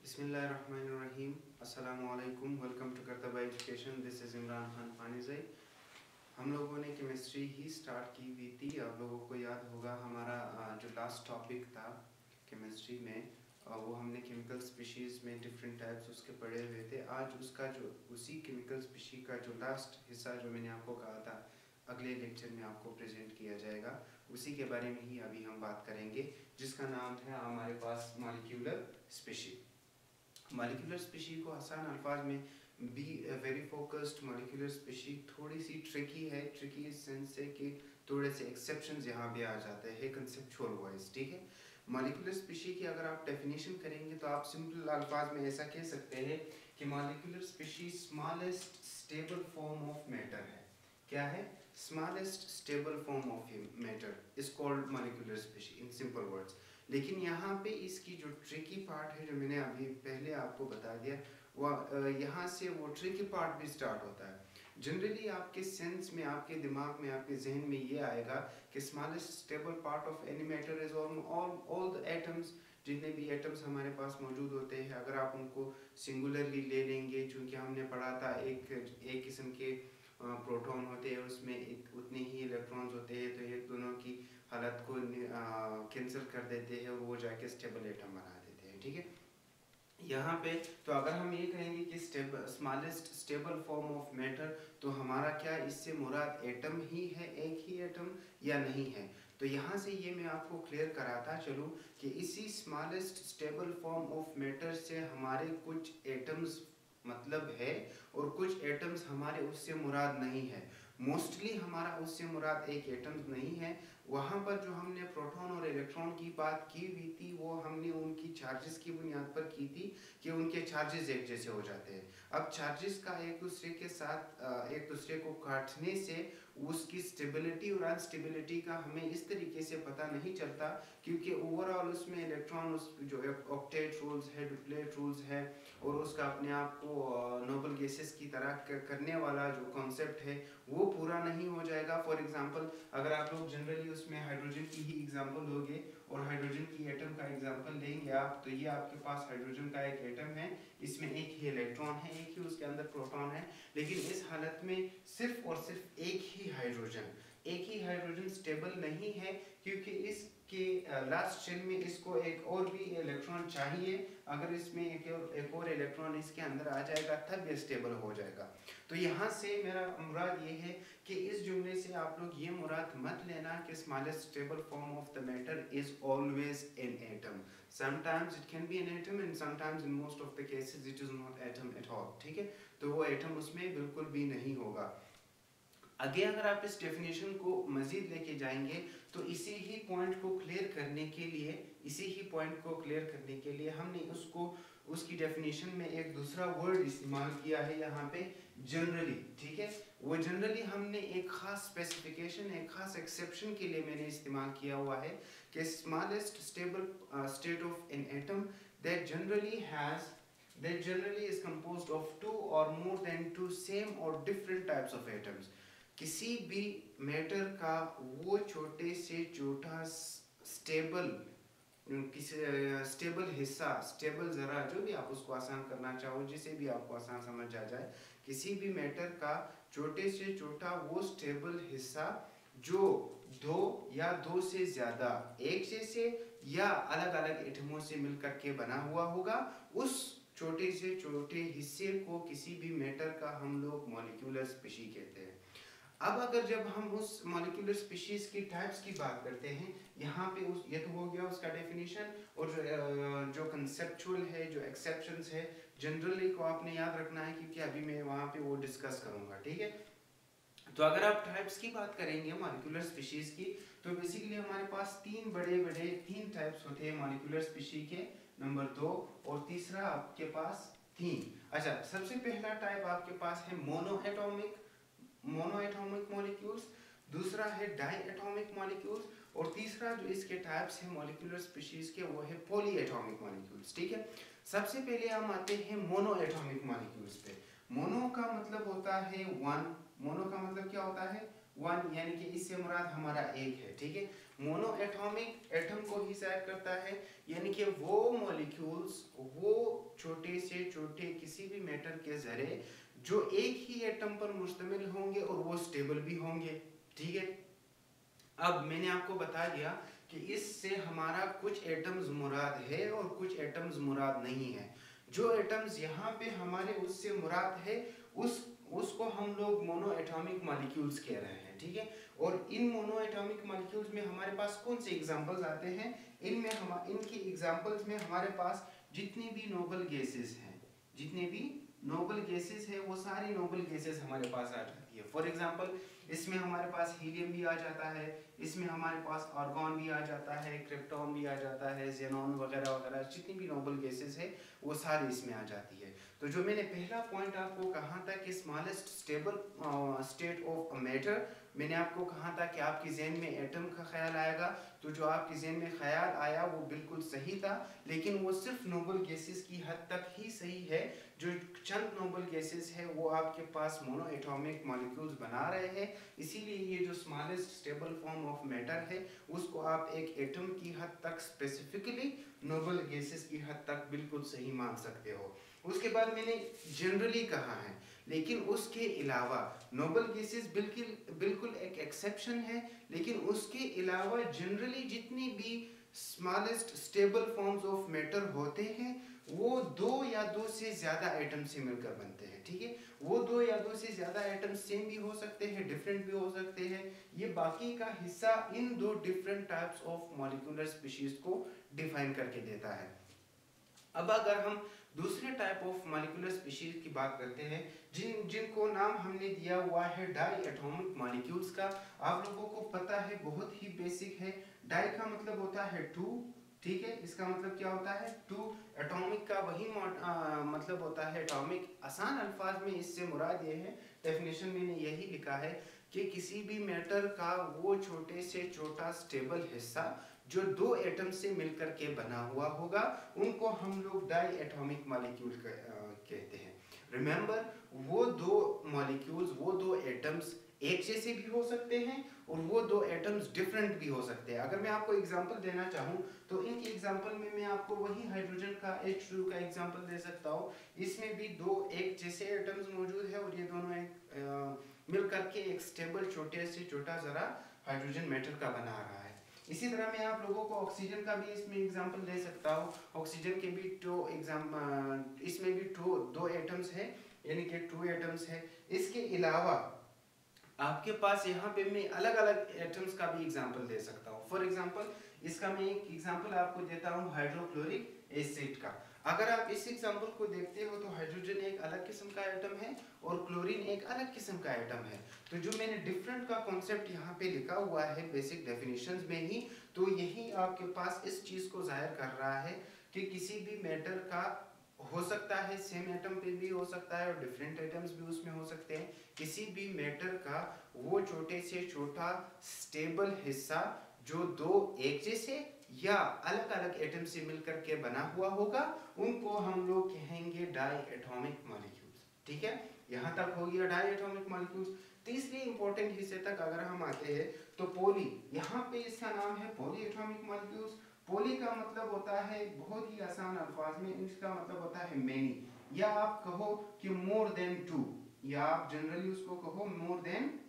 बिस्मिल्लाहिर्रहमानिर्रहीम। अस्सलामु अलैकुम। Welcome to Qurtuba education. This is Imran Khan Panezai. हम लोगों ने केमिस्ट्री ही स्टार्ट की हुई थी। आप लोगों को याद होगा हमारा जो लास्ट टॉपिक था केमिस्ट्री में, वो हमने केमिकल स्पीशीज़ में डिफरेंट टाइप्स उसके पढ़े हुए थे। आज उसका जो उसी केमिकल स्पीशी का जो लास्ट हिस्सा जो मैंने आपको कहा था अगले लेक्चर में आपको प्रेजेंट किया जाएगा, उसी के बारे में ही अभी हम बात करेंगे, जिसका नाम है हमारे पास मॉलिक्यूलर स्पीशी। मॉलिक्यूलर स्पीशी को आसान अल्फाज में be very focused molecular species थोड़ी सी ट्रिकी है। ट्रिकी इस सेंस से कि थोड़े से एक्सेप्शंस यहाँ पे आ जाते हैं कंसेप्चुअल वाइज। ठीक है, मॉलिक्यूलर स्पीशी की अगर आप डेफिनेशन करेंगे तो आप सिंपल अल्फाज में ऐसा कह सकते हैं कि molecular species smallest stable form of matter है। क्या है? Smallest stable form of matter is called molecular species in simple words. लेकिन यहाँ पे इसकी जो ट्रिकी पार्ट है, जो मैंने अभी पहले आपको बता दिया, वह यहाँ से वो ट्रिकी पार्ट भी स्टार्ट होता है। जनरली आपके सेंस में, आपके दिमाग में, आपके जहन में ये आएगा कि smallest stable part of any matter is all the atoms. जितने भी एटम्स हमारे पास मौजूद होते हैं, अगर आप उनको सिंगुलरली ले लेंगे, चूँकि हमने पढ़ा था एक किस्म के प्रोटॉन होते हैं, उसमें उतने ही इलेक्ट्रॉन्स होते हैं, तो एक दोनों की हालत को कैंसिल कर देते हैं और वो जाके स्टेबल एटम बना देते हैं। ठीक है, यहाँ पे तो अगर हम ये कहेंगे कि smallest stable form of matter, तो हमारा क्या इससे मुराद एटम ही है, एक ही एटम, या नहीं है? तो यहाँ से ये मैं आपको क्लियर कराता चलूँ कि इसी smallest stable form of matter से हमारे कुछ एटम्स मतलब है और कुछ एटम्स हमारे उससे मुराद नहीं है। मोस्टली हमारा उससे मुराद एक एटम्स नहीं है। वहाँ पर जो हमने प्रोटॉन और इलेक्ट्रॉन की बात की हुई थी, वो हमने उनकी चार्जेस की बुनियाद पर की थी कि उनके चार्जेस एक जैसे हो जाते हैं। अब चार्जेस का एक दूसरे के साथ एक दूसरे को काटने से उसकी स्टेबिलिटी और अनस्टेबिलिटी का हमें इस तरीके से पता नहीं चलता, क्योंकि ओवरऑल उसमें इलेक्ट्रॉन उस जो ऑक्टेट रूल्स है, डुप्लेट रूल्स है, और उसका अपने आप को नोबल गैसेस की तरह करने वाला जो कॉन्सेप्ट है वो पूरा नहीं हो जाएगा। फॉर एग्जांपल, अगर आप लोग जनरली उसमें हाइड्रोजन की ही एग्जांपल लोगे और हाइड्रोजन की एटम का एग्जांपल लेंगे आप, तो ये आपके पास हाइड्रोजन का एक एटम है, इसमें एक ही इलेक्ट्रॉन है, एक ही उसके अंदर प्रोटॉन है, लेकिन इस हालत में सिर्फ और सिर्फ एक ही हाइड्रोजन स्टेबल नहीं है, क्योंकि इसके लास्ट शेल में इसको एक और भी इलेक्ट्रॉन चाहिए। अगर इसमें एक और इलेक्ट्रॉन इसके अंदर आ जाएगा तब ये स्टेबल हो जाएगा। तो यहाँ से मेरा मुराद ये है कि इस जुमले से आप लोग ये मुराद मत लेना कि smallest stable form of the matter is always an atom. Sometimes it can be an atom and sometimes in most of the cases it is not atom at all. ठीक है, तो वो एटम उसमें बिल्कुल भी नहीं होगा। आगे अगर आप इस डेफिनेशन को मजीद लेके जाएंगे तो इसी ही पॉइंट को क्लियर करने के लिए हमने उसकी डेफिनेशन में एक दूसरा वर्ड इस्तेमाल किया है यहाँ पे, जनरली। ठीक है, वो जनरली हमने एक खास स्पेसिफिकेशन, एक खास एक्सेप्शन के लिए मैंने इस्तेमाल किया हुआ है कि smallest stable state of an atom that generally is composed of two or more than two same or different types of atoms। किसी भी मैटर का वो छोटे से छोटा स्टेबल हिस्सा, स्टेबल जरा जो भी आप उसको आसान करना चाहो, जिसे भी आपको आसान समझ आ जाए, किसी भी मैटर का छोटे से छोटा वो स्टेबल हिस्सा जो दो से ज्यादा एक जैसे या अलग अलग एटमों से मिलकर के बना हुआ होगा, उस छोटे से छोटे हिस्से को किसी भी मैटर का हम लोग मॉलिक्यूलर स्पीशी कहते हैं। अब अगर जब हम उस मॉलिक्यूलर स्पीशीज की टाइप्स की बात करते हैं, यहाँ पे ये तो हो गया उसका डेफिनेशन, और जो कंसेप्चुअल है, जो एक्सेप्शंस है, जनरली को आपने याद रखना है, क्योंकि अभी मैं वहाँ पे वो डिस्कस करूँगा। ठीक है, तो अगर आप टाइप्स की बात करेंगे मॉलिक्यूलर स्पीशीज की, तो बेसिकली हमारे पास तीन टाइप्स होते हैं मॉलिक्यूलर स्पीशी के, नंबर 2 और तीसरा आपके पास 3। अच्छा, सबसे पहला टाइप आपके पास है मोनोएटॉमिक मॉलिक्यूल्स, दूसरा है डाईएटॉमिक मॉलिक्यूल्स, और तीसरा जो इसके टाइप्स हैं मॉलिक्यूलर स्पीशीज के, वो है पॉलीएटॉमिक मॉलिक्यूल्स। ठीक है, सबसे पहले हम आते हैं मोनोएटॉमिक मॉलिक्यूल्स पे। मोनो का मतलब होता है वन। मोनो का मतलब क्या होता है? वन, यानी कि इससे मुराद हमारा एक है। ठीक है, मोनो एटॉमिक एटम को ही साइड करता है, यानी कि वो मॉलिक्यूल्स, वो छोटे से छोटे किसी भी मैटर के जरिए जो एक ही एटम पर मुश्तमिल होंगे और वो स्टेबल भी होंगे। ठीक है, अब मैंने आपको बता दिया कि इससे हमारा कुछ एटम्स मुराद है और कुछ एटम्स मुराद नहीं है। जो एटम्स यहाँ पे हमारे उससे मुराद है उसको हम लोग मोनो एटॉमिक मॉलिक्यूल्स कह रहे हैं। ठीक है, और इन मोनो एटॉमिक मॉलिक्यूल्स में हमारे पास कौन से एग्जांपल्स आते हैं? इनकी एग्जांपल्स में हमारे पास जितनी भी नोबल गैसेस हैं, जितने भी नोबल गैसेस है वो सारी नोबल गैसेस हमारे पास आ जाती है। फॉर एग्जांपल इसमें हमारे पास हीलियम भी आ जाता है, इसमें हमारे पास आर्गॉन भी आ जाता है, क्रिप्टॉन भी आ जाता है, जेनॉन वगैरह वगैरह, जितनी भी नोबल गैसेस है वो सारी इसमें आ जाती है। तो जो मैंने पहला पॉइंट आपको कहा था कि smallest stable state of a matter, मैंने आपको कहा था कि आपके जहन में एटम का ख्याल आएगा, तो जो आपके जहन में ख्याल आया वो बिल्कुल सही था, लेकिन वो सिर्फ नोबल गैसेस की हद तक ही सही है। जो चंद नोबल गैसेस है वो आपके पास मोनो एटॉमिक मॉलिक्यूल्स बना रहे हैं, इसीलिए ये जो smallest stable form of matter है उसको आप एक एटम की हद तक स्पेसिफिकली नोबल गैसेस की हद तक बिल्कुल सही मान सकते हो। उसके बाद मैंने जनरली कहा है, लेकिन उसके अलावा नोबल गैसेस बिल्कुल एक एक्सेप्शन है, लेकिन उसके अलावा जनरली जितनी भी smallest stable forms of matter होते हैं वो दो या दो से ज्यादा एटम से मिलकर बनते हैं। ठीक है, वो दो या दो से ज्यादा एटम सेम भी हो सकते हैं, डिफरेंट भी हो सकते हैं, ये बाकी का हिस्सा इन दो different types of molecular species को डिफाइन करके देता है। अब अगर हम दूसरे टाइप ऑफ मॉलिक्यूलर स्पीशीज की बात करते हैं जिनको नाम हमने दिया हुआ है डाई एटॉमिक मॉलिक्यूल्स का। आप लोगों को पता है, बहुत ही बेसिक है, डाई का मतलब होता है टू। ठीक है, इसका मतलब क्या होता है? टू। एटॉमिक का वही मतलब होता है एटॉमिक। आसान अल्फाज में इससे मुराद ये है, डेफिनेशन में यही लिखा है कि किसी भी मैटर का वो छोटे से छोटा स्टेबल हिस्सा जो दो एटम से मिलकर के बना हुआ होगा उनको हम लोग डाई एटॉमिक मॉलिक्यूल कहते हैं। रिमेंबर, वो दो मॉलिक्यूल्स, वो दो एटम्स एक जैसे भी हो सकते हैं और वो दो एटम्स डिफरेंट भी हो सकते हैं। अगर मैं आपको एग्जांपल देना चाहूँ तो इनके एग्जांपल में मैं आपको वही हाइड्रोजन का H2 का एग्जांपल दे सकता हूँ। इसमें भी दो एक जैसे एटम्स मौजूद है और ये दोनों एक मिल करके एक स्टेबल छोटे से छोटा जरा हाइड्रोजन मैटर का बना रहा है। इसी तरह मैं आप लोगों को ऑक्सीजन का भी इसमें एग्जांपल दे सकता हूँ। ऑक्सीजन के भी इसमें भी दो एटम्स है, यानी कि 2 एटम्स है। इसके अलावा आपके पास यहाँ पे मैं अलग अलग एटम्स का भी एग्जांपल दे सकता हूँ। फॉर एग्जांपल इसका मैं एक एग्जांपल आपको देता हूँ हाइड्रोक्लोरिक एसिड का। अगर आप इस एग्जांपल को देखते हो तो हाइड्रोजन एक अलग किस्म का एटम है और क्लोरीन एक अलग किस्म का एटम है। तो जो मैंने डिफरेंट का कॉन्सेप्ट यहाँ पे लिखा हुआ है बेसिक डेफिनेशंस में ही, तो यही आपके पास इस चीज को जाहिर कर रहा है कि किसी भी मैटर का हो सकता है सेम एटम पे भी हो सकता है और डिफरेंट एटम्स भी उसमें हो सकते हैं। किसी भी मैटर का वो छोटे से छोटा स्टेबल हिस्सा जो दो एक जैसे या अलग अलग एटम से मिलकर के बना हुआ होगा उनको हम लोग कहेंगे डाई एटॉमिक मॉलिक्यूल्स। ठीक है, यहाँ तक हो गया डाई एटॉमिक मॉलिक्यूल्स। तीसरे इंपॉर्टेंट हिस्से तक अगर हम आते हैं तो पोली, यहाँ पे इसका नाम है पॉली एटॉमिक मॉलिक्यूल्स। पोली का मतलब होता है, बहुत ही आसान अल्फाज में इसका मतलब होता है मेनी, या आप कहो कि मोर देन टू, या आप जनरली उसको कहो मोर देन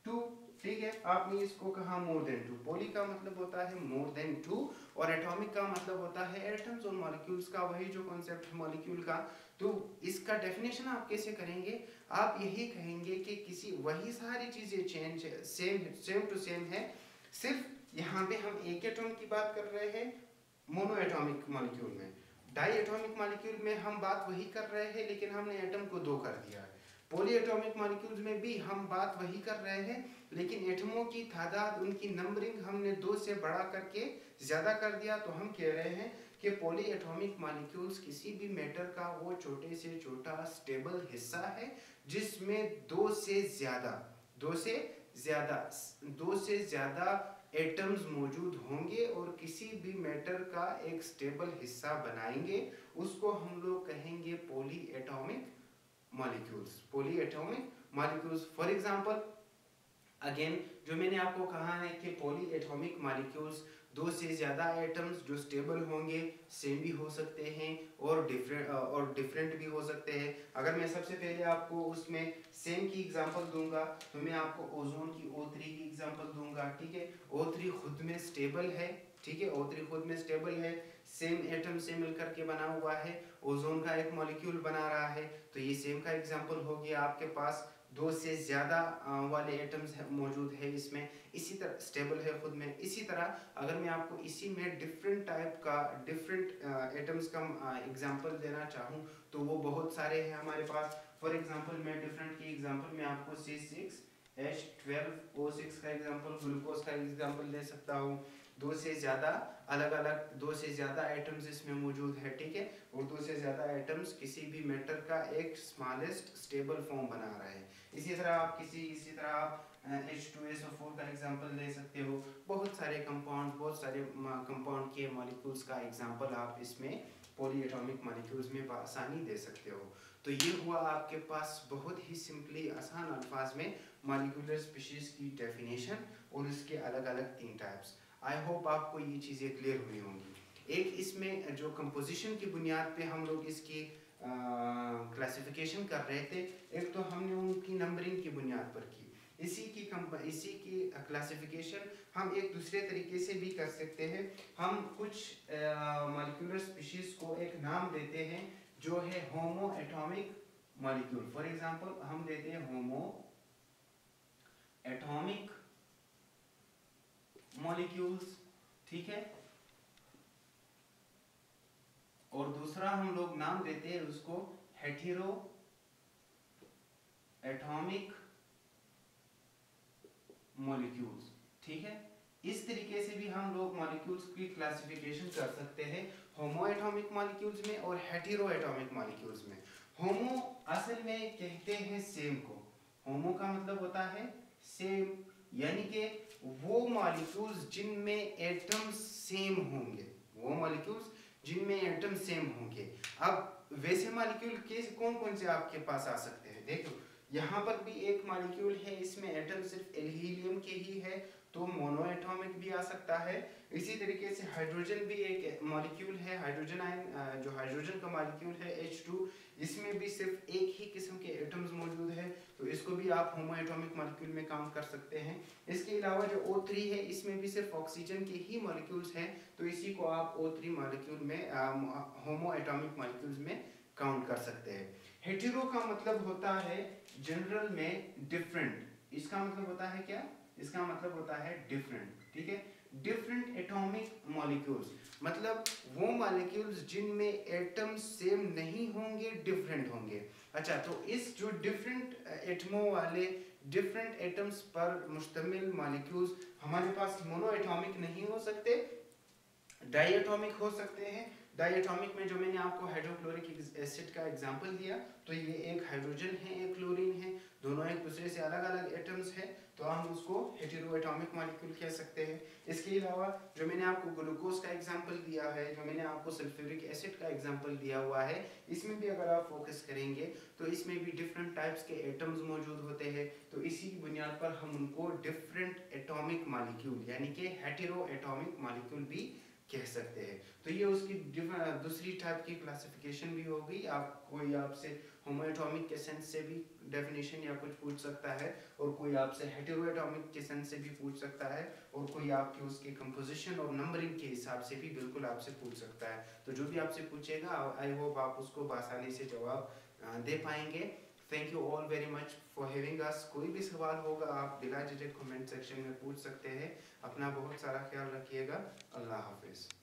टू। ठीक है, आपने इसको कहा मोर देन टू। पोली का मतलब होता है मोर देन टू और एटॉमिक का मतलब होता है एटम्स और मॉलिक्यूल्स का वही जो कॉन्सेप्ट है मॉलिक्यूल का। तो इसका डेफिनेशन आप कैसे करेंगे? आप यही कहेंगे कि किसी वही सारी चीजें चेंज सेम टू सेम है, सिर्फ यहाँ पे हम एक एटॉम की बात कर रहे हैं मोनो एटॉमिक मॉलिक्यूल में। डाई एटॉमिक मॉलिक्यूल में हम बात वही कर रहे हैं लेकिन हमने एटम को दो कर दिया है। पॉली एटॉमिक मॉलिक्यूल्स में भी हम बात वही कर रहे हैं लेकिन एटमों की तादाद, उनकी नंबरिंग हमने दो से बढ़ा करके ज्यादा कर दिया। तो हम कह रहे हैं कि पॉली एटॉमिक मॉलिक्यूल्स किसी भी मैटर का वो छोटे से छोटा स्टेबल हिस्सा है जिसमें दो से ज्यादा एटम्स मौजूद होंगे और किसी भी मैटर का एक स्टेबल हिस्सा बनाएंगे, उसको हम लोग कहेंगे poly atomic molecules. Poly atomic molecules for example again जो मैंने आपको कहा है कि पॉली एटॉमिक मॉलिक्यूल्स दो से ज़्यादा आइटम्स जो स्टेबल होंगे सेम भी हो सकते हैं और डिफरेंट भी हो सकते हैं। अगर मैं सबसे पहले आपको उसमें सेम की एग्जांपल दूंगा तो मैं आपको ओजोन की O3 की एग्जांपल दूंगा, ठीक है। O3 खुद में स्टेबल है, ठीक है, O3 खुद में स्टेबल है, सेम एटम से मिलकर के बना हुआ है, ओजोन का एक मॉलिक्यूल बना रहा है, तो ये सेम का एग्जांपल हो गया। आपके पास दो से ज़्यादा वाले एटम्स मौजूद है इसमें, इसी तरह स्टेबल है खुद में। इसी तरह अगर मैं आपको इसी में डिफरेंट टाइप का डिफरेंट एटम्स का एग्जांपल देना चाहूँ तो वो बहुत सारे हैं हमारे पास। फॉर एग्जांपल मैं डिफरेंट की एग्जांपल में आपको C6H12O6 का एग्जांपल, ग्लूकोज का एग्जांपल दे सकता हूँ। दो से ज़्यादा अलग अलग, दो से ज़्यादा आइटम्स इसमें मौजूद है, ठीक है, और दो से ज़्यादा आइटम्स किसी भी मेटर का एक स्मॉलेस्ट स्टेबल फॉर्म बना रहा है। इसी तरह आप H2SO4 का एग्जांपल ले सकते हो। बहुत सारे कंपाउंड के मॉलिक्यूल्स का एग्जांपल आप इसमें पॉलीएटॉमिक मॉलिक्यूल्स में आसानी दे सकते हो। तो ये हुआ आपके पास बहुत ही सिंपली आसान अल्फाज में मॉलिक्यूलर स्पीशीज की डेफिनेशन और उसके अलग अलग 3 टाइप्स। आई होप आपको ये चीज़ें क्लियर हुई होंगी। एक इसमें जो कंपोजिशन की बुनियाद पे हम लोग इसकी क्लासिफिकेशन कर रहे थे, एक तो हमने उनकी नंबरिंग की बुनियाद पर की। इसी की क्लासिफिकेशन हम एक दूसरे तरीके से भी कर सकते हैं। हम कुछ मॉलिक्यूलर स्पीशीज को एक नाम देते हैं जो है होमो एटॉमिक मॉलिक्यूल। फॉर एग्जांपल हम देते हैं होमो एटॉमिक मॉलिक्यूल्स, ठीक है, और दूसरा हम लोग नाम देते हैं उसको हेटेरो एटॉमिक मॉलिक्यूल्स, ठीक है। इस तरीके से भी हम लोग मॉलिक्यूल्स की क्लासिफिकेशन कर सकते हैं, होमो एटॉमिक मॉलिक्यूल्स में और हेटेरो एटॉमिक मॉलिक्यूल्स में। होमो असल में कहते हैं सेम को, होमो का मतलब होता है सेम, यानी कि वो मॉलिक्यूल्स जिनमें एटम्स सेम होंगे, वो मॉलिक्यूल्स जिनमें एटम सेम होंगे। अब वैसे मॉलिक्यूल के कौन कौन से आपके पास आ सकते हैं, देखो यहाँ पर भी एक मॉलिक्यूल है, इसमें एटम सिर्फ हीलियम के ही है, तो मोनो एटॉमिक भी आ सकता है। इसी तरीके से हाइड्रोजन भी एक मॉलिक्यूल है, हाइड्रोजन आयन जो हाइड्रोजन का मॉलिक्यूल है H2, इसमें भी सिर्फ एक ही किस्म के एटम्स मौजूद है, तो इसको भी आप होमो एटॉमिक मॉलिक्यूल में काउंट कर सकते हैं। इसके अलावा जो O3 है, इसमें भी सिर्फ ऑक्सीजन के ही मॉलिक्यूल्स हैं, तो इसी को आप O3 मॉलिक्यूल में होमो एटॉमिक मॉलिक्यूल्स में काउंट कर सकते हैं। हेटेरो का मतलब होता है जनरल में डिफरेंट, इसका मतलब होता है क्या, इसका मतलब होता है डिफरेंट, ठीक है। डिफरेंट एटॉमिक मॉलिक्यूल्स मतलब वो मॉलिक्यूल्स जिनमें एटम्स सेम नहीं होंगे, डिफरेंट होंगे। अच्छा, तो इस जो डिफरेंट एटमों वाले डिफरेंट एटम्स पर मुश्तमिल मॉलिक्यूल्स हमारे पास मोनो एटॉमिक नहीं हो सकते, डायएटॉमिक हो सकते हैं। डायएटॉमिक में जो मैंने आपको हाइड्रोक्लोरिक एसिड का एग्जांपल दिया, तो ये एक हाइड्रोजन है, एक क्लोरीन है, दोनों एक दूसरे से अलग अलग एटम्स हैं, तो हम उसको हेटेरो एटॉमिक मॉलिक्यूल कह सकते हैं। इसके अलावा जो मैंने आपको ग्लूकोज का एग्जांपल दिया है, जो मैंने आपको सल्फ्यूरिक एसिड का एग्जांपल दिया हुआ है, इसमें भी अगर आप फोकस करेंगे तो इसमें भी डिफरेंट टाइप्स के एटम्स मौजूद होते हैं, तो इसी की बुनियाद पर हम उनको डिफरेंट एटॉमिक मॉलिक्यूल यानी कि हेटेरो एटॉमिक मॉलिक्यूल भी कह सकते हैं। तो ये उसकी दूसरी टाइप की क्लासिफिकेशन भी हो गई। आप कोई आपसे होमो एटॉमिक के सेंस से भी डेफिनेशन या कुछ पूछ सकता है, और कोई आपसे हेटेरो एटॉमिक के सेंस से भी पूछ सकता है, और कोई आपके उसके कंपोजिशन और नंबरिंग के हिसाब से भी बिल्कुल आपसे पूछ सकता है। तो जो भी आपसे पूछेगा, आई होप आप उसको आसानी से जवाब दे पाएंगे। Thank you all very much for having us. कोई भी सवाल होगा आप बिला झिझक कमेंट सेक्शन में पूछ सकते हैं। अपना बहुत सारा ख्याल रखिएगा। अल्लाह हाफिज़।